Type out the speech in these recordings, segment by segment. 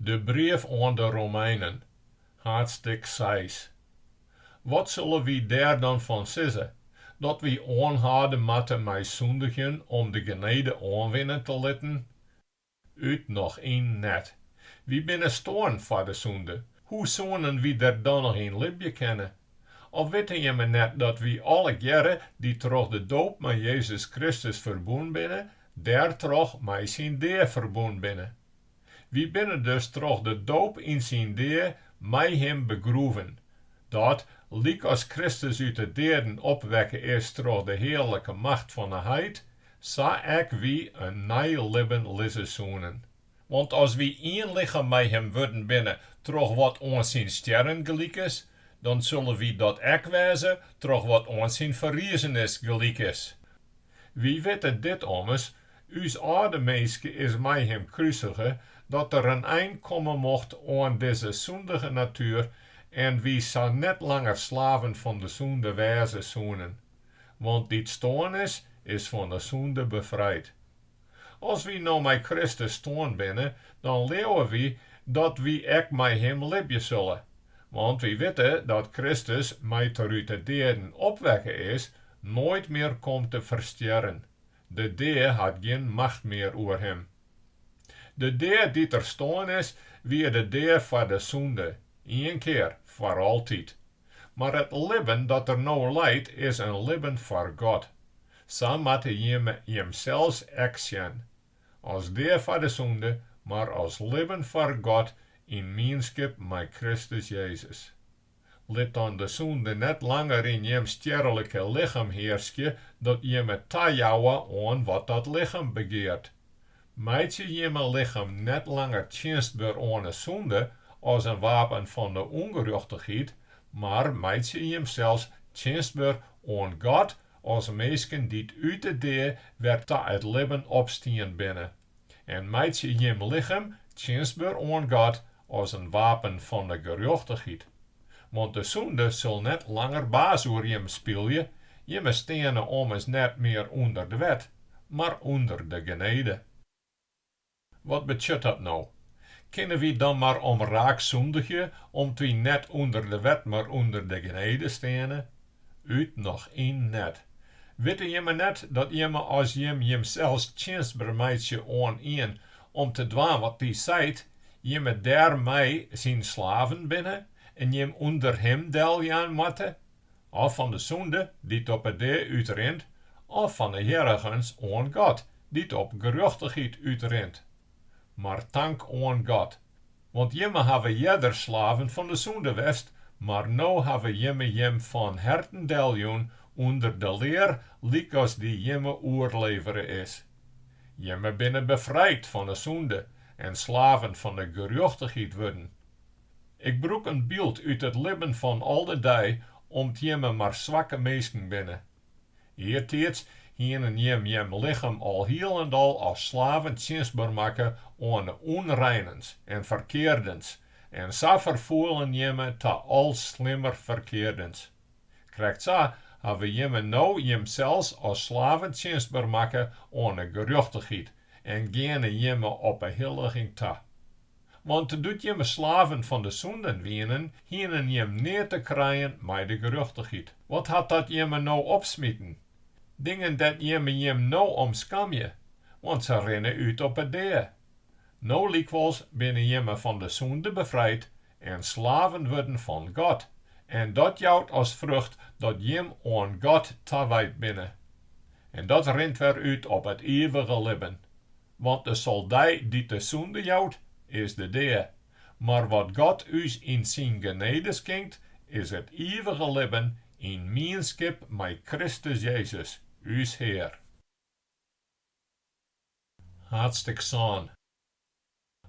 De brief aan de Romeinen, hoofdstuk 6. Wat zullen we daar dan van zeggen? Dat we aanhouden moeten met zondigen om de genade aanwinnen te laten? Uit nog één net. We binnen staan voor de zonde. Hoe zonen we er dan nog een libje kennen? Of weten je me net dat we alle jaren die toch de doop met Jezus Christus verbonden binnen, daar toch met zijn deer verbonden binnen? We binnen dus toch de doop in zijn deer met hem begroeven. Dat, liek als Christus uit de deden opwekken is door de heerlijke macht van de heid, zo ik wie een nieuw leven lisse zoenen. Want als we één lichaam met hem worden binnen, toch wat ons zijn sterren gelijk is, dan zullen we dat ook wijzen, toch wat ons zijn verriezenis gelijk is. Wie weten dit ommers, uw oude meeske is met hem kruisigen, dat er een eind komen mocht aan deze zondige natuur, en wie zal net langer slaven van de zonde wijzen zoenen. Want die stoornis is van de zonde bevrijd. Als we nou met Christus staan binnen, dan leeuwen we dat we ek met hem libje zullen. Want we weten dat Christus met uit de deden opwekken is, nooit meer komt te versterren. De deer had geen macht meer over hem. De deer die er staan is, wie de deer voor de zonde. Eén keer, voor altijd. Maar het leven dat er nou leidt, is een leven voor God. Zo moet je hemzelfs ek zien. Als deer voor de zonde, maar als leven voor God in meenschap met Christus Jezus. Let dan de zonde net langer in je sterrelijke lichaam heerschen, dat je met tajouwen aan wat dat lichaam begeert. Meid je lichaam net langer tjenstbaar aan de zonde als een wapen van de ongerechtigheid, maar meid je hem zelfs tjenstbaar aan God als meesken die uit de deur werd ta het leven opstaan binnen. En meid je hem lichaam tjenstbaar aan God als een wapen van de gerechtigheid. Want de zonde zal net langer baas over hem spelen, je stenen om is net meer onder de wet, maar onder de genade. Wat betekent dat nou? Kunnen we dan maar om raak zondigen, om we net onder de wet, maar onder de genade stenen? Uit nog één net. Weet je me net dat je me als je zelfs tjenstbaar meidje aan een, om te doen wat die zegt, je me daarmee zijn slaven binnen, en je onder hem deljan moeten? Of van de zonde, die het op het deur uitrent, of van de herregens aan God, die het op gerechtigheid uitrent. Maar dank aan God. Want jemme hebben jeder slaven van de zonde west, maar nou hebben jemme van herten deljoen onder de leer, liek als die jemme oerleveren is. Jemme binnen bevrijd van de zonde en slaven van de gerechtigheid worden. Ik broek een beeld uit het leven van al de dag, om jemme maar zwakke mensen binnen. Eertijds hienen jem lichaam al heel en al als slaven tjenstbaar maken aan de onreinens en verkeerdens, en zo vervoelen jemme ta al slimmer verkeerdens. Krijgt zo hebben jemme nou jemzelfs als slaven tjenstbaar maken aan de gerechtigheid, en gerne jemme op een heiliging ta. Want doet jemme slaven van de zonden wienen, hienen jem neer te krijgen met de gerechtigheid. Wat had dat jemme nou opsmieten? Dingen dat jem nou omskam je, want ze rennen uit op het deur. Nou likwijls binnen jemme van de zonde bevrijd en slaven worden van God. En dat jouwt als vrucht dat jem aan God tawijd binnen. En dat rent weer uit op het eeuwige leven. Want de soldaat die de zonde jouwt, is de deur. Maar wat God us in zijn genade schenkt, is het eeuwige leven in meenschap met Christus Jezus, uw Heer. Hartstikke zon.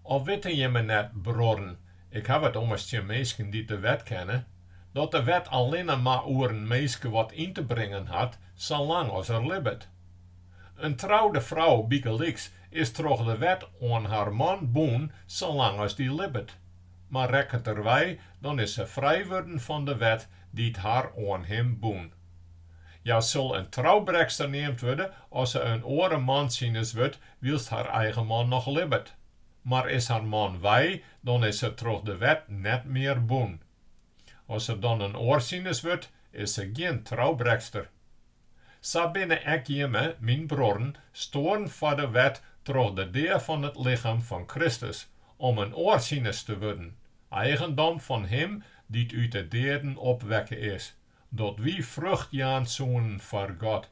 Of weten je me net, broren, ik heb het ommers je meesken die de wet kennen, dat de wet alleen maar over een meeske wat in te brengen had, zolang als er lebt. Een trouwde vrouw, biekeliks, is toch de wet aan haar man boen, zolang als die lebt. Maar rekkent er wij, dan is ze vrij worden van de wet die het haar aan hem boen. Ja, zal een trouwbrekster neemt worden als ze een oren man zien wordt, wilst haar eigen man nog lebt. maar is haar man wij, dan is ze troch de wet net meer boen. Als ze dan een oorzieners wordt, is ze geen trouwbrekster. Zo binnen ek jemme, mijn broeren, storen voor de wet troch de deel van het lichaam van Christus, om een oorzieners te worden, eigendom van hem die uit de deden opwekken is, dat wie vrucht jaan zoenen voor God.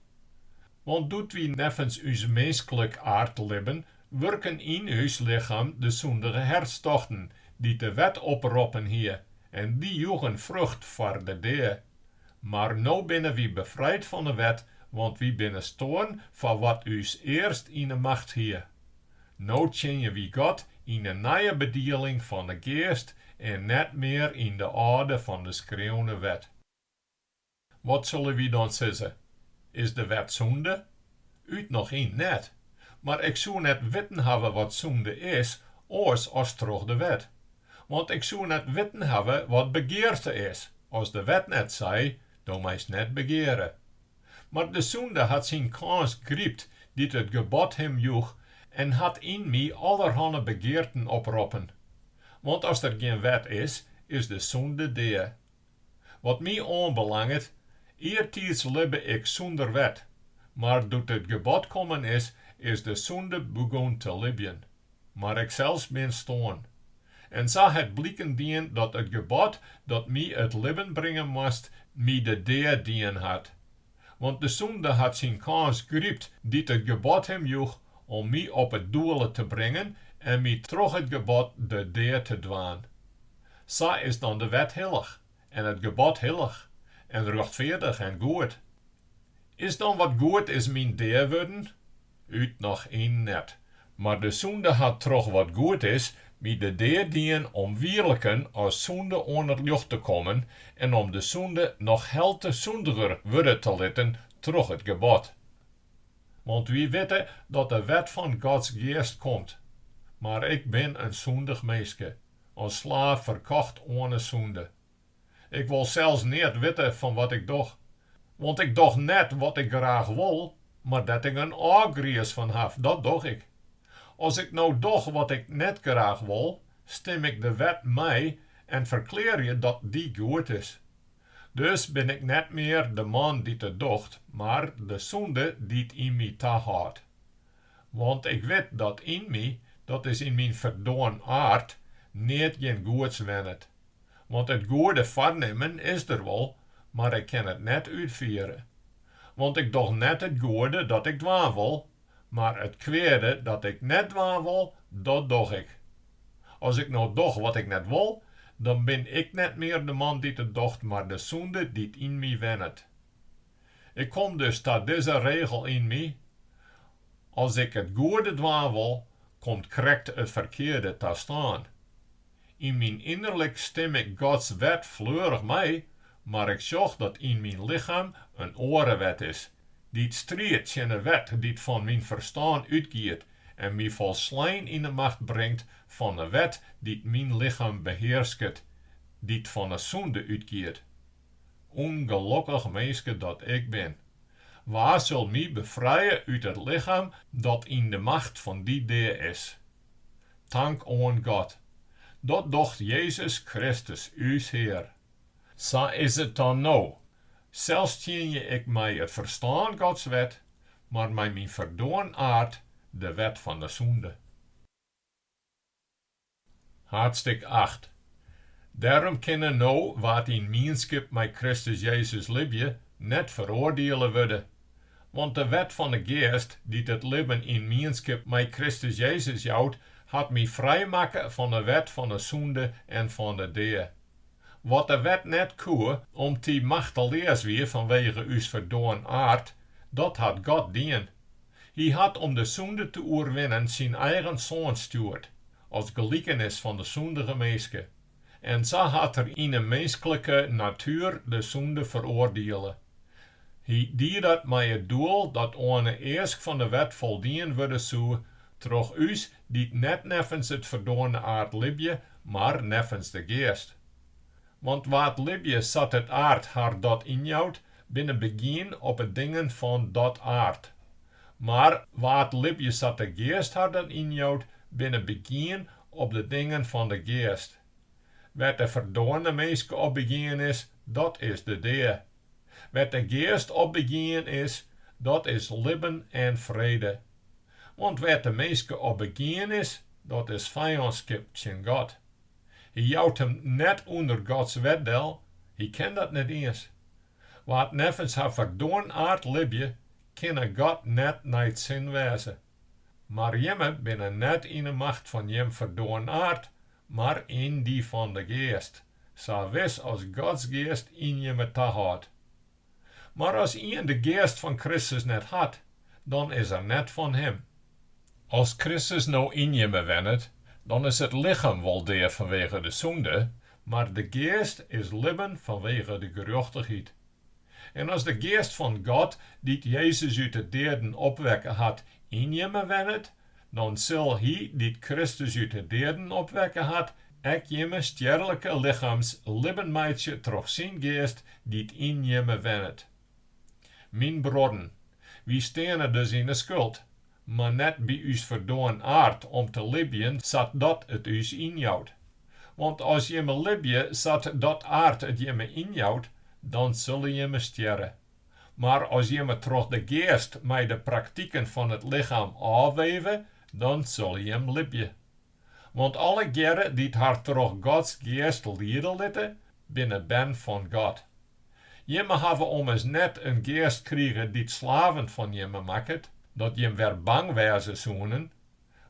Want doet wie neffens uw menselijk aard leven, werken in uw lichaam de zondige herstochten, die de wet oproepen hier, en die joegen vrucht voor de deur. Maar nou binnen wie bevrijd van de wet, want wie binnen stoorn voor wat u's eerst in de macht hier. Nou tjenje wie God in een nieuwe bedieling van de geest en net meer in de orde van de schreeuwende wet. Wat zullen we dan zeggen? Is de wet zonde? Uit nog in net. Maar ik zou net weten hebben wat zonde is, als troch de wet. Want ik zou net weten hebben wat begeerte is, als de wet net zei, dan meest net begeren. Maar de zonde had zijn kans griept, die het gebod hem joeg, en had in mij allerhande begeerten oproepen. Want als er geen wet is de zonde daar. Wat mij aanbelangt, eertijds lebbe ik zonder wet, maar doet het gebod komen is de zonde begon te libben. Maar ik zelfs ben stoorn. En zo het blikken dien dat het gebod dat mij het leven brengen moest, mij de deur dien had. Want de zonde had zijn kans griept, die het gebod hem joeg, om mij op het doel te brengen en mij troch het gebod de deur te dwaan. Zo is dan de wet heilig, en het gebod heilig, en rechtvaardig en goed. Is dan wat goed is mijn deur worden? Uit nog één net. Maar de zonde had troch wat goed is, mij de deur dien om wierlijken als zonde onder lucht te komen en om de zonde nog heel te zondiger worden te laten troch het gebod. Want wie weten dat de wet van Gods geest komt. Maar ik ben een zondig meisje, als slaaf verkocht ohne zonde. Ik wil zelfs niet weten van wat ik doe. Want ik doe net wat ik graag wil, maar dat ik een aangries van heb, dat doe ik. Als ik nou doe wat ik net graag wil, stem ik de wet mee en verklaar je dat die goed is. Dus ben ik net meer de man die het docht, maar de zonde die het in mij te had. Want ik weet dat in mij, dat is in mijn verdoen aard, niet geen goeds wennet. Want het goede vernemen is er wel, maar ik kan het net uitvoeren. Want ik doe net het goede dat ik dwaan wil, maar het kwade dat ik net dwaan wil, dat doe ik. Als ik nou doe wat ik net wil, dan ben ik net meer de man die het docht, maar de zonde die het in mij wennet. Ik kom dus tot deze regel in mij. Als ik het goede dwaan wil, komt correct het verkeerde te staan. In mijn innerlijk stem ik Gods wet fleurig mee, maar ik zorg dat in mijn lichaam een orenwet is, die het strijdt tegen de wet die het van mijn verstaan uitgeeft en mij volslijn in de macht brengt van de wet die het mijn lichaam beheersket, die het van de zonde uitgeeft. Ongelukkig meisje dat ik ben. Waar zal mij bevrijden uit het lichaam dat in de macht van die deur is? Dank aan God. Dat docht Jezus Christus, uw Heer. Zo is het dan nou. Zelfs tjenje ik mij het verstaan Gods wet, maar mij mijn verdoen aard de wet van de zonde. Hartstuk 8. Daarom kunnen nou wat in meenschap met Christus Jezus libje, net veroordelen worden. Want de wet van de geest, die het leven in meenschap met Christus Jezus houdt, had mij vrijmaken van de wet van de zonde en van de deur. Wat de wet net koe, om die machteloos weer vanwege uw verdoen aard, dat had God dien. Hij had om de zonde te overwinnen zijn eigen zoon stuurt, als gelijkenis van de zondige meisje. En zo had er in de menselijke natuur de zonde veroordelen. Hij deed dat met het doel dat aan eerst van de wet voldien worden zou, troch us die net neffens het verdoorne aard libje, maar neffens de geest. Want wat libje zat het aard haar dat inhoudt, binnen begin op het dingen van dat aard. Maar wat libje zat de geest haar dat inhoudt, binnen begin op de dingen van de geest. Wat de verdorne meeske op begin is, dat is de deer. Wat de geest op begin is, dat is leven en vrede. Want wat de meeske op begin is, dat is vijandschap tegen God. Hij jouwt hem net onder Gods wetdel, hij kent dat niet eens. Wat neffens haar verdorn aard libje, kenne God net niet zin wezen. Maar jemme binnen net in de macht van jem verdorn aard, maar in die van de geest. Zo wis als Gods geest in jemme te had. Maar als iemand de geest van Christus net had, dan is er net van hem. Als Christus nou in jemme wennet, dan is het lichaam wel deer vanwege de zonde, maar de geest is leven vanwege de gerechtigheid. En als de geest van God, die Jezus uit de doden opwekken had, in jemme wennet, dan zal hij, die Christus uit de doden opwekken had, ek jemme sterlijke lichaams leven meidje troch zijn geest, die in jemme wennet. Mijn broden, wie staan er dus in de schuld, maar net bij uw verdorn aard om te libjen, zat dat het us injouwt. Want als jemme libje, zat dat aard het jemme injouwt, dan zullen jemme sterren. Maar als jemme troch de geest met de praktijken van het lichaam afweven, dan zal jem libje. Want alle geren die het hart troch Gods geest lieden litten, binnen ben van God. Jemme hebben om eens net een geest krijgen die slaven van jemme maakt, dat jem weer bang wezen zoenen,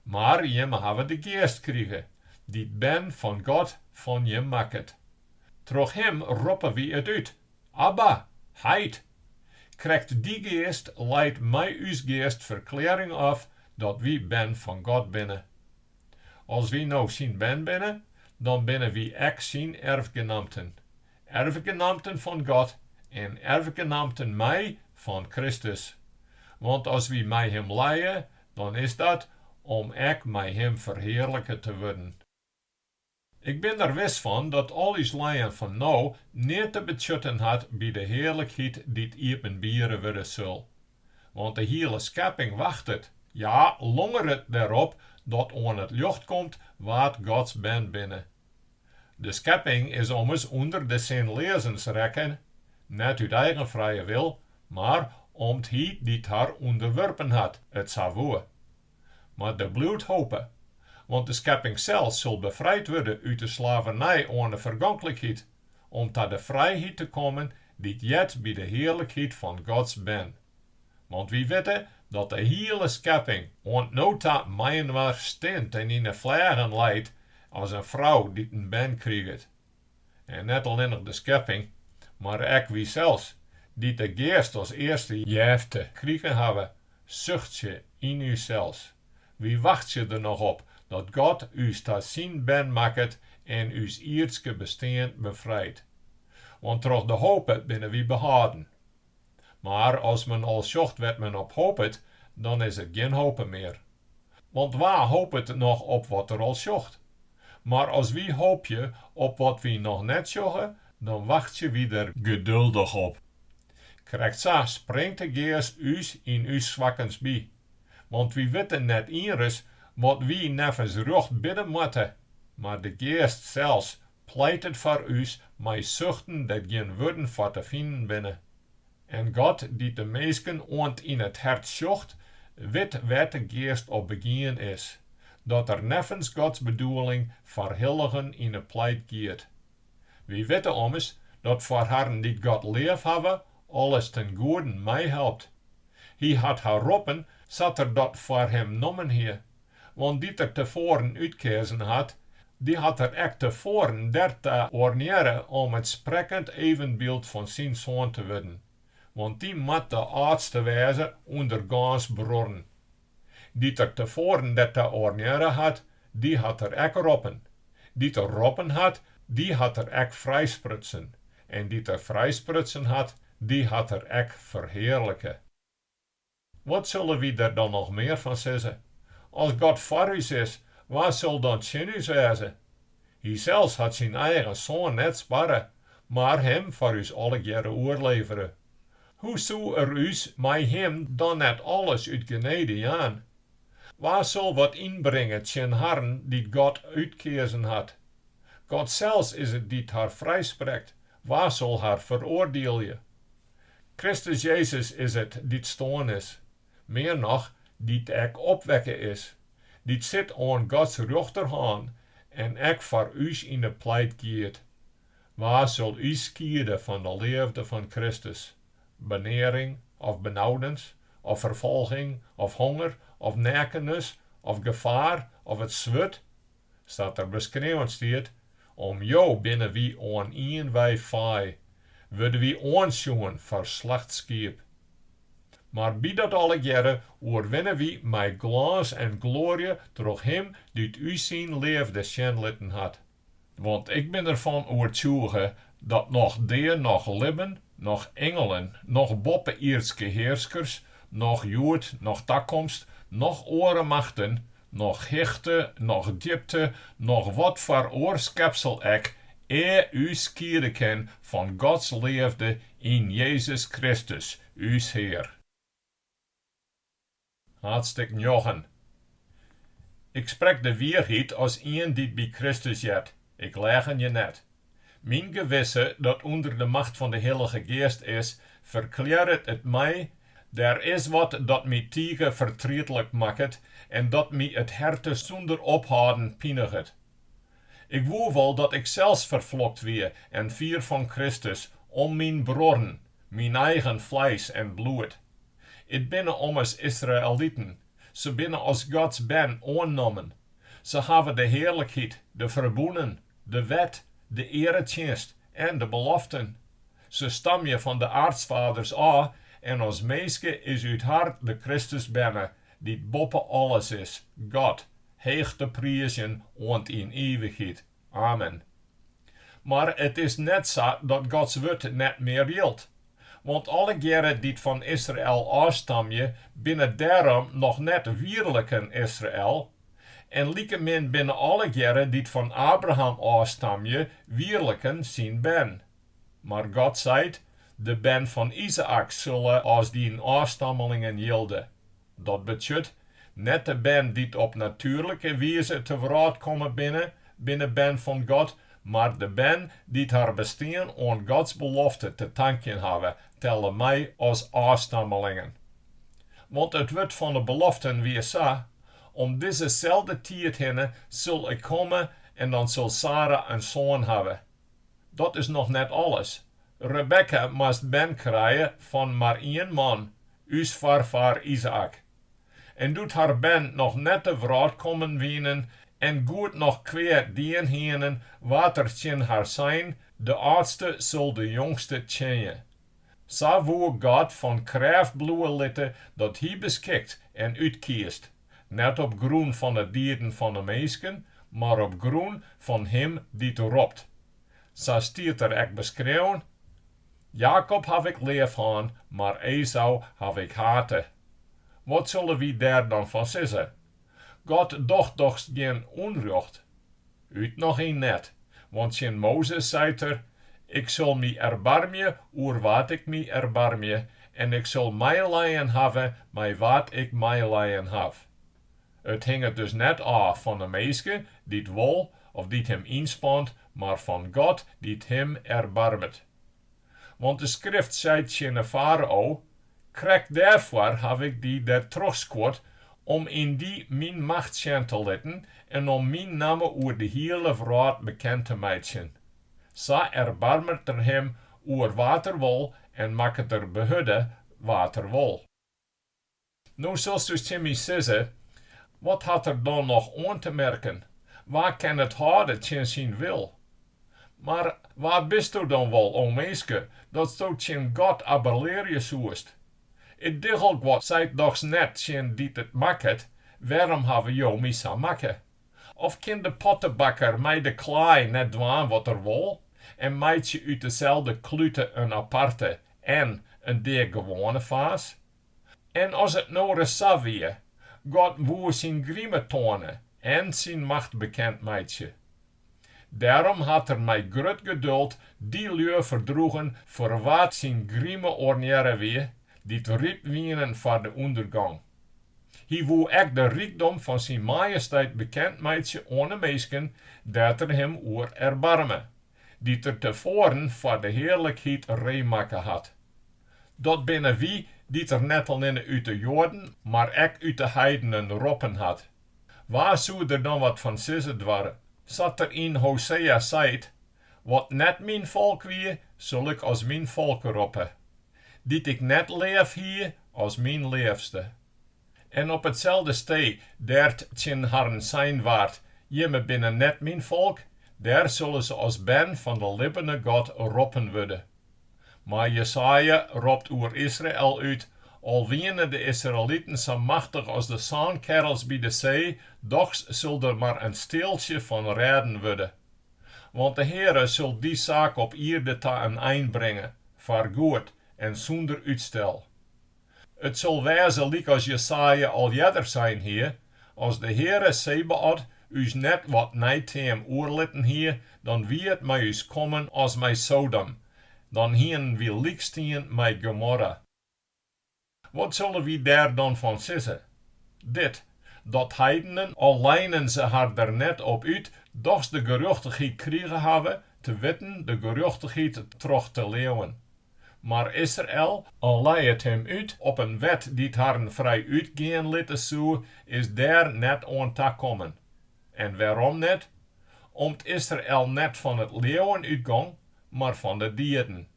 maar jemme hebben de geest krijgen, die ben van God van jem maakt. Troch hem roepen wie het uit. Abba, heid. Krijgt die geest, leidt mij uw geest verklaring af dat wie ben van God binnen. Als wie nou zien ben binnen, dan binnen wie ek zien erfgenamten. Erfgenamten van God en erfgenamten mij van Christus. Want als wie mij hem leien, dan is dat om ek mij hem verheerlijken te worden. Ik ben er wis van dat al is leien van nou niet te bechutten had bij de heerlijkheid die het epenbieren worden zal. Want de hele schepping wacht het, ja, langer het daarop dat aan het licht komt wat Gods ben binnen. De schepping is ommers onder de zijn lezens rekken, net uit eigen vrije wil, maar omdat hij die het haar onderwerpen had, het zou. Maar de bloed hopen. Want de schepping zelf zal bevrijd worden uit de slavernij aan de vergankelijkheid, om tot de vrijheid te komen die jet bij de heerlijkheid van Gods ben. Want wie weten dat de hele schepping aan nota mijnwaar stint en in de vlagen leidt als een vrouw die een ben krijgt. En net alleen nog de schepping, maar ook wie zelfs, die de geest als eerste jefte krijgen hebben, zucht je in u zelfs. Wie wacht je er nog op dat God u tot zien ben maakt en uw ierdske bestaan bevrijdt? Want troch de hoop binnen wie behouden. Maar als men al zocht wat men op hoopt, dan is het geen hoop meer. Want waar hoopt het nog op wat er al zocht? Maar als wie hoop je op wat wie nog net zochten, dan wacht je weer geduldig op. Krijgt zo springt de geest us in uw zwakkens bij. Want wie weten net iris wat wie neffens recht bidden moeten, maar de geest zelfs pleit het voor us met zuchten dat geen woorden voor te vinden binnen. En God die de meesken ont in het hart zocht, weet wat de geest op begin is, dat er neffens Gods bedoeling verhilligen in de pleit gaat. Wie weten ommers dat voor haar die God lief hebben, alles ten goede mij helpt. Hij had haar roepen, zat er dat voor hem nommen hier. Want die er tevoren uitkezen had, die had er echt tevoren der te orneren om het sprekend evenbeeld van zijn zoon te worden. Want die moet de oudste wezen onder Gods broren. Die er tevoren der te orneren had, die had er ek roepen. Die te roepen had, die had er ek vrijsprutsen. En die te vrijsprutsen had, die had er ek verheerlijken. Wat zullen we er dan nog meer van zeggen? Als God voor ons is, wat zal dan tegen ons wezen? Hij zelfs had zijn eigen zoon net sparen, maar hem voor ons alle jaren oorleveren. Hoe zou er ons met hem dan net alles uit genade aan? Waar zal wat inbrengen tjen harren die God uitkezen had? God zelfs is het die haar vrijspreekt. Waar zal haar veroordelen? Christus Jezus is het die stoorn is. Meer nog, die ek opwekken is. Die zit aan Gods rechterhand en ek voor u in de pleit giet. Waar zal u skieden van de liefde van Christus? Benering of benauwdens, of vervolging, of honger, of nakenis, of gevaar, of het zwet? Staat er beschreven stiet, om jou binnen wie aan een wij vaai, worden wie aansjoen voor slecht schip. Maar bij dat alle jaren overwinnen wie mijn glans en glorie door hem die u zijn liefde schenlitten had. Want ik ben ervan overtuigd dat nog die nog libben, nog engelen, nog boppe Ierske heerskers, nog jood, nog takkomst, nog orenmachten, nog hechte, nog diepte, nog wat voor oorskepsel ek, u skieren kan van Gods liefde in Jezus Christus, uw Heer. Hartstikke 9. Ik spreek de waarheid als een die bij Christus jet. Ik lege je net. Mijn gewisse dat onder de macht van de Heilige Geest is, verklaart het mij. Er is wat dat mij tegen vertretelijk maakt en dat mij het harte zonder ophouden pinigt. Ik woe wel dat ik zelfs vervlokt weer en vier van Christus om mijn bronnen, mijn eigen vlees en bloed. Het binnen om als Israëlieten. Ze binnen als Gods ben aannomen. Ze hebben de heerlijkheid, de verboenen, de wet, de eretjenst en de beloften. Ze stammen van de aartsvaders af en als meeske is uit hart de Christus binnen, die boven alles is. God, heeg te prijzen want in eeuwigheid. Amen. Maar het is net zo dat Gods wet net meer geldt. Want alle jaren die van Israël afstammen, binnen daarom nog net wierlijken Israël. En liekemin binnen alle jaren die van Abraham afstammen, wierlijken zijn ben. Maar God zei, de ben van Isaac zullen als die afstammelingen gelden. Dat betekent, net de ben die op natuurlijke wijze te vooruit komen binnen ben van God, maar de ben die haar bestaan aan Gods belofte te danken hebben, tellen mij als afstammelingen. Want het wordt van de beloften weer zo, om dezezelfde tijd heen zal ik komen en dan zal Sarah een zoon hebben. Dat is nog net alles. Rebecca moest ben krijgen van maar één man, uw voorvader Isaac. En doet haar ben nog net te vooruit komen wienen en goed nog kwijt die henen wat er tjen haar zijn, de oudste zal de jongste tjenje. Zo woe God van kracht bloeien litten dat hij beschikt en uitkiest, net op grond van de dieren van de meesken, maar op grond van hem die het roept. Zo stiert er ek beschreven, Jacob heb ik lief aan, maar Esau heb ik haten. Wat zullen we daar dan van zeggen? God docht toch geen onrecht. Uit nog een net, want zijn Mozes zei er, ik zal mij erbarmen oer wat ik mij erbarmen, en ik zal mijleien hebben met wat ik mijleien heb. Het hing het dus net af van de meeske die het wil of die het hem inspant, maar van God die het hem erbarmet. Want de schrift zei tjene farao, krijg daarvoor heb ik die der terugskort, om in die mijn macht zijn te letten en om mijn naam oer de hele wereld bekend te maken. Zo erbarmet er hem oer water wil en maakt er behudde water wil. Nu zult u Timmy zeggen, wat had er dan nog aan te merken? Waar kan het houden tjen zijn wil? Maar waar bist u dan wel, o meeske, dat zo tjen God abeleer je zoest? Het diggel wat zijt doch net tjen die het maakt, waarom hebben jou mis aan maken? Of kan de pottenbakker mij de klei net doen wat er wil, en meid je uit dezelfde klute een aparte en een deeg gewone vaas? En als het nou eens zo weer, God woe zijn griemen tonen en zijn macht bekend meidje. Daarom had er mij groot geduld die lui verdroegen voor wat zijn griemen orneren weer, die te riep wienen voor de ondergang. Hij woe ek de rijkdom van zijn majesteit bekend meidje aan de meesken, dat er hem oer erbarmen, die er tevoren voor de heerlijkheid reemaken had. Dat binnen wie die er net al in uit de Joden, maar ek uit de heidenen roppen had. Waar zou er dan wat van zeggen dwarren? Zat er in Hosea zei, wat net mijn volk wie, zal ik als mijn volk roppen. Die ik net leef hier, als mijn leefste. En op hetzelfde stee, dert tjen harren zijn waard, me binnen net mijn volk, daar zullen ze als ben van de lippene God roppen worden. Maar Jesaja roept oer Israël uit, al wienen de Israëlieten zo machtig als de zandkerels bij de zee, doch zal er maar een steeltje van redden worden. Want de Heere zal die zaak op ierde ta een eind brengen, voor goed en zonder uitstel. Het zal wezen lik als Jesaja al jeder zijn hier, als de Heere Sebaot us net wat niet hem oorlitten hier, dan wie het mij us komen als mij Sodom, dan hien wie likstien mij Gomorra. Wat zullen we daar dan van zeggen? Dit, dat heidenen, al lijnen ze haar er net op uit, doch de geruchtigheid krijgen hebben, te witten de geruchtigheid terug te leeuwen. Maar Israël, al lei het hem uit op een wet die het haar vrij uitgaan litte zou, is daar net aan te komen. En waarom net? Omdat Israël net van het leeuwen uitgang, maar van de dieren.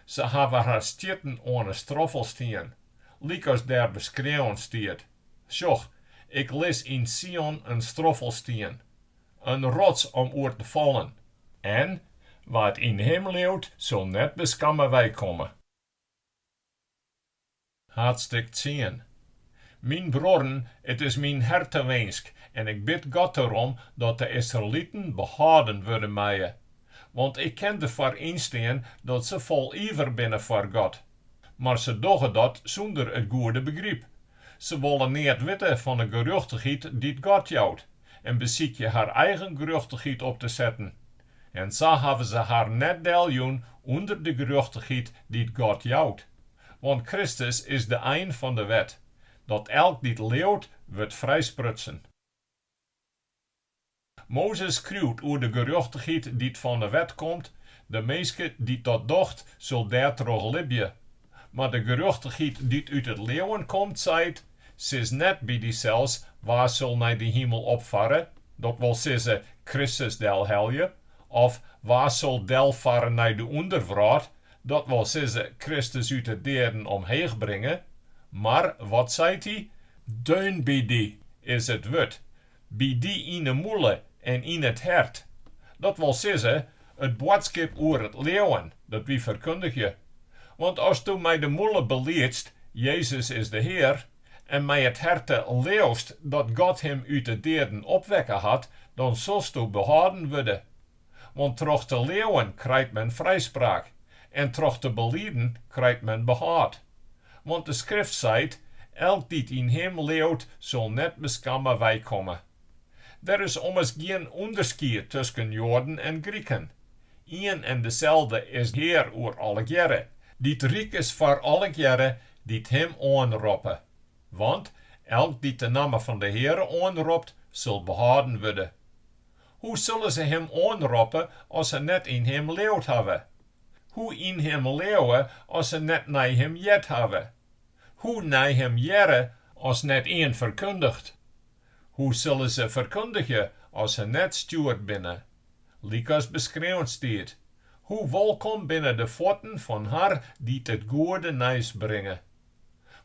Ze hebben haar stierten aan een stroffel staan, liek als daar beschreven stiert. Sjoch, ik lees in Sion een stroffel staan, een rots om oor te vallen. En, wat in hem leeuwt, zal net beskammen wij komen. Hartstuk 10. Mijn broeren, het is mijn hertewensk, en ik bid God erom dat de Israëlieten behouden worden mij. Want ik ken ervoor instaan dat ze vol ijver binnen voor God. Maar ze doen dat zonder het goede begrip. Ze willen niet weten van de geruchtigheid die God jouwt, en beziek je haar eigen geruchtigheid op te zetten. En zo hebben ze haar net deljoen onder de geruchtigheid die God jouwt. Want Christus is de eind van de wet, dat elk die het leeuwt, wordt vrijsprutsen. Mozes kruidt oer de geruchtigheid die van de wet komt, de meeske die dat docht, zal daar terug libje. Maar de geruchtigheid die uit het leeuwen komt, zegt, ze is net bij die zelfs, waar zal naar de hemel opvaren, dat wil zeggen Christus del helje, of waar zal del varen naar de ondervraat, dat wil zeggen Christus uit de deren omheeg brengen. Maar, wat zegt hij? Deun bij die is het wut, bij die in de moele en in het hert. Dat wil zeggen, het boodschap oer het leeuwen, dat wie verkondig je. Want als tu mij de moele beleedst, Jezus is de Heer, en mij het herte leeuwst dat God hem uit de deren opwekken had, dan zulst tu behouden worden. Want troch te leeuwen krijgt men vrijspraak, en troch te belieden krijgt men behoud. Want de schrift zegt, elk die in hem leeuwt, zal net beskammen wij komen. Er is ommers geen onderscheid tussen Joden en Grieken. Een en dezelfde is Heer oor alle jaren, die het rijk is voor alle jaren, die het hem aanroepen. Want elk die de naam van de Heer aanroept, zal behouden worden. Hoe zullen ze hem aanroepen als ze net in hem leeuwt hebben? Hoe in hem leeuwen als ze net naar hem jet hebben? Hoe naar hem jaren als net één verkondigt? Hoe zullen ze verkondigen als ze net stuurt binnen? Liek als beschreven staat. Hoe welkom binnen de voeten van haar die het goede nieuws brengen.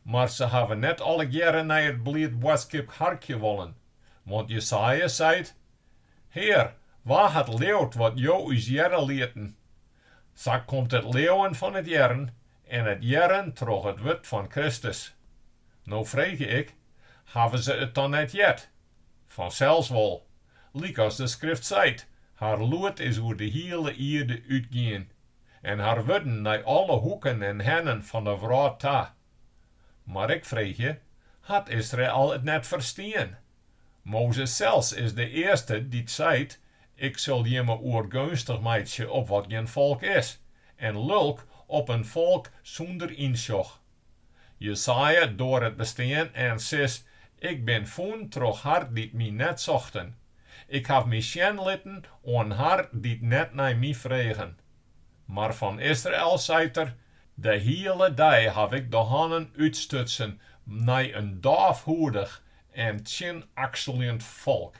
Maar ze hebben net alle jaren naar het blied boodschap hartje willen. Want Jesaja zei, Heer, waar het leeuwt wat jou is jaren lieten? Zo komt het leeuwen van het jaren, en het jaren troch het wet van Christus. Nou vraag ik, hebben ze het dan net jet? Vanzelfs wel. Liek als de schrift zegt, haar lood is oer de hele aarde uitgaan, en haar woorden naar alle hoeken en hennen van de wereld ta. Maar ik vraag je, had Israël het net verstaan? Mozes zelfs is de eerste die zegt, ik zal je me oorgunstig meidje op wat geen volk is, en lulk op een volk zonder inzog. Jesaja door het bestaan en zegt, Ik ben voen troch hart die mij net zochten. Ik heb mij sjen litten aan hart die net naar mij vregen. Maar van Israël zei er, de hele dag heb ik de handen uitstutsen naar een doofhoedig en tjinakselend volk.